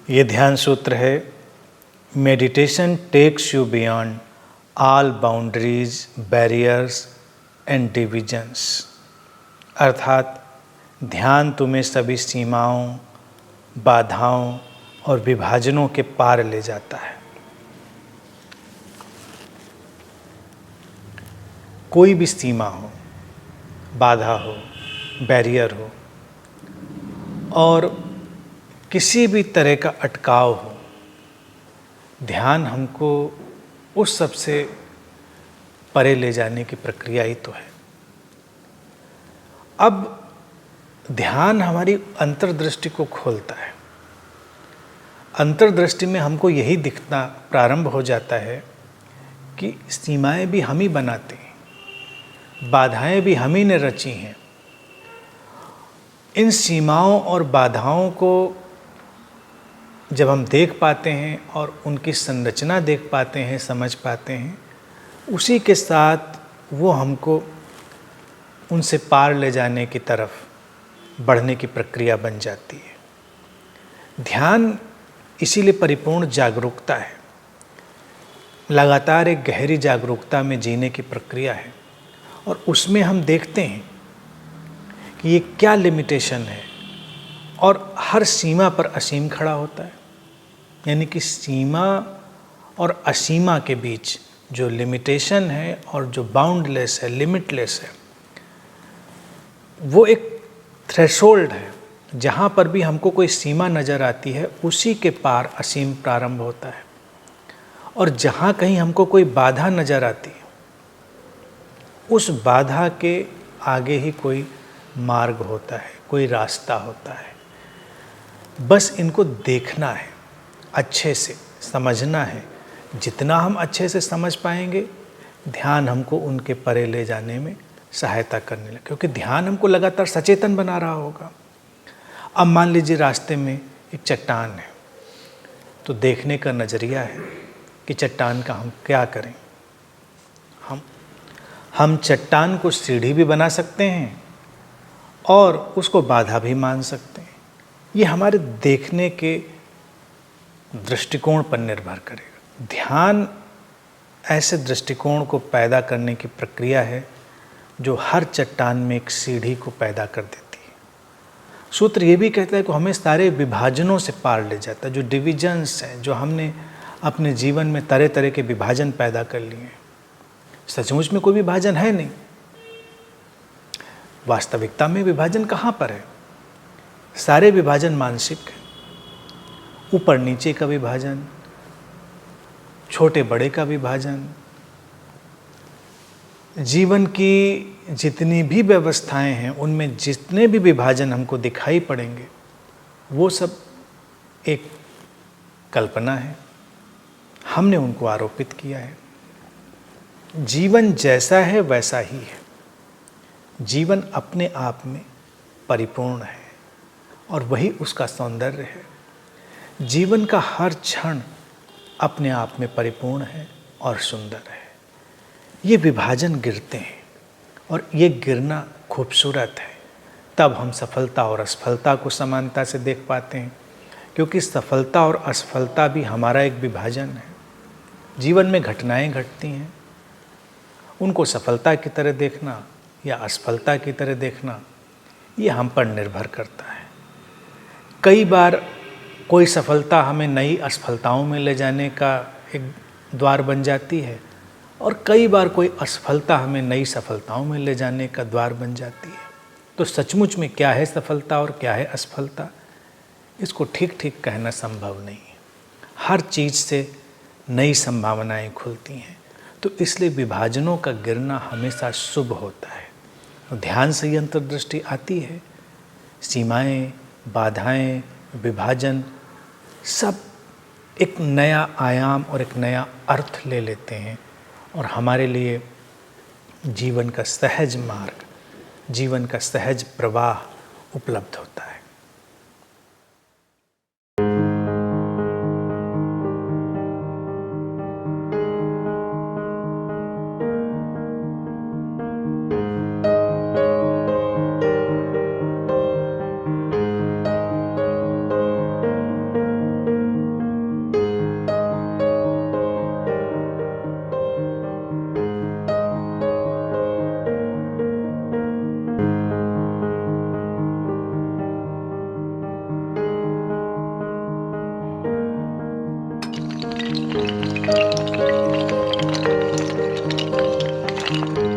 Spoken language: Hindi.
ये ध्यान सूत्र है, meditation takes you beyond all boundaries, barriers and divisions. अर्थात ध्यान तुम्हें सभी सीमाओं, बाधाओं और विभाजनों के पार ले जाता है। कोई भी सीमा हो, बाधा हो, बैरियर हो और किसी भी तरह का अटकाव हो, ध्यान हमको उस सब से परे ले जाने की प्रक्रिया ही तो है। अब ध्यान हमारी अंतर्दृष्टि को खोलता है। अंतर्दृष्टि में हमको यही दिखना प्रारंभ हो जाता है कि सीमाएं भी हम ही बनाते हैं, बाधाएं भी हम ही ने रची हैं। इन सीमाओं और बाधाओं को जब हम देख पाते हैं और उनकी संरचना देख पाते हैं, समझ पाते हैं, उसी के साथ वो हमको उनसे पार ले जाने की तरफ बढ़ने की प्रक्रिया बन जाती है। ध्यान इसीलिए परिपूर्ण जागरूकता है, लगातार एक गहरी जागरूकता में जीने की प्रक्रिया है। और उसमें हम देखते हैं कि ये क्या लिमिटेशन है और हर सीमा पर असीम खड़ा होता है। यानी कि सीमा और असीमा के बीच जो लिमिटेशन है और जो बाउंडलेस है, लिमिटलेस है, वो एक थ्रेशोल्ड है। जहाँ पर भी हमको कोई सीमा नज़र आती है, उसी के पार असीम प्रारंभ होता है। और जहाँ कहीं हमको कोई बाधा नज़र आती है, उस बाधा के आगे ही कोई मार्ग होता है, कोई रास्ता होता है। बस इनको देखना है, अच्छे से समझना है। जितना हम अच्छे से समझ पाएंगे, ध्यान हमको उनके परे ले जाने में सहायता करने लगे, क्योंकि ध्यान हमको लगातार सचेतन बना रहा होगा। अब मान लीजिए रास्ते में एक चट्टान है, तो देखने का नज़रिया है कि चट्टान का हम क्या करें। हम चट्टान को सीढ़ी भी बना सकते हैं और उसको बाधा भी मान सकते हैं। ये हमारे देखने के दृष्टिकोण पर निर्भर करेगा। ध्यान ऐसे दृष्टिकोण को पैदा करने की प्रक्रिया है जो हर चट्टान में एक सीढ़ी को पैदा कर देती है। सूत्र ये भी कहता है कि हमें सारे विभाजनों से पार ले जाता है। जो डिविजन्स हैं, जो हमने अपने जीवन में तरह तरह के विभाजन पैदा कर लिए हैं, सचमुच में कोई विभाजन है नहीं। वास्तविकता में विभाजन कहाँ पर है? सारे विभाजन मानसिक हैं। ऊपर नीचे का विभाजन, छोटे बड़े का विभाजन, जीवन की जितनी भी व्यवस्थाएं हैं, उनमें जितने भी विभाजन हमको दिखाई पड़ेंगे, वो सब एक कल्पना है। हमने उनको आरोपित किया है। जीवन जैसा है वैसा ही है। जीवन अपने आप में परिपूर्ण है और वही उसका सौंदर्य है। जीवन का हर क्षण अपने आप में परिपूर्ण है और सुंदर है। ये विभाजन गिरते हैं और ये गिरना खूबसूरत है। तब हम सफलता और असफलता को समानता से देख पाते हैं, क्योंकि सफलता और असफलता भी हमारा एक विभाजन है। जीवन में घटनाएं घटती हैं, उनको सफलता की तरह देखना या असफलता की तरह देखना, ये हम पर निर्भर करता है। कई बार कोई सफलता हमें नई असफलताओं में ले जाने का एक द्वार बन जाती है और कई बार कोई असफलता हमें नई सफलताओं में ले जाने का द्वार बन जाती है। तो सचमुच में क्या है सफलता और क्या है असफलता, इसको ठीक ठीक कहना संभव नहीं है। हर चीज़ से नई संभावनाएं खुलती हैं। तो इसलिए विभाजनों का गिरना हमेशा शुभ होता है। और ध्यान से ही अंतर्दृष्टि आती है। सीमाएं, बाधाएं, विभाजन सब एक नया आयाम और एक नया अर्थ ले लेते हैं और हमारे लिए जीवन का सहज मार्ग, जीवन का सहज प्रवाह उपलब्ध होता है। नमस्कार।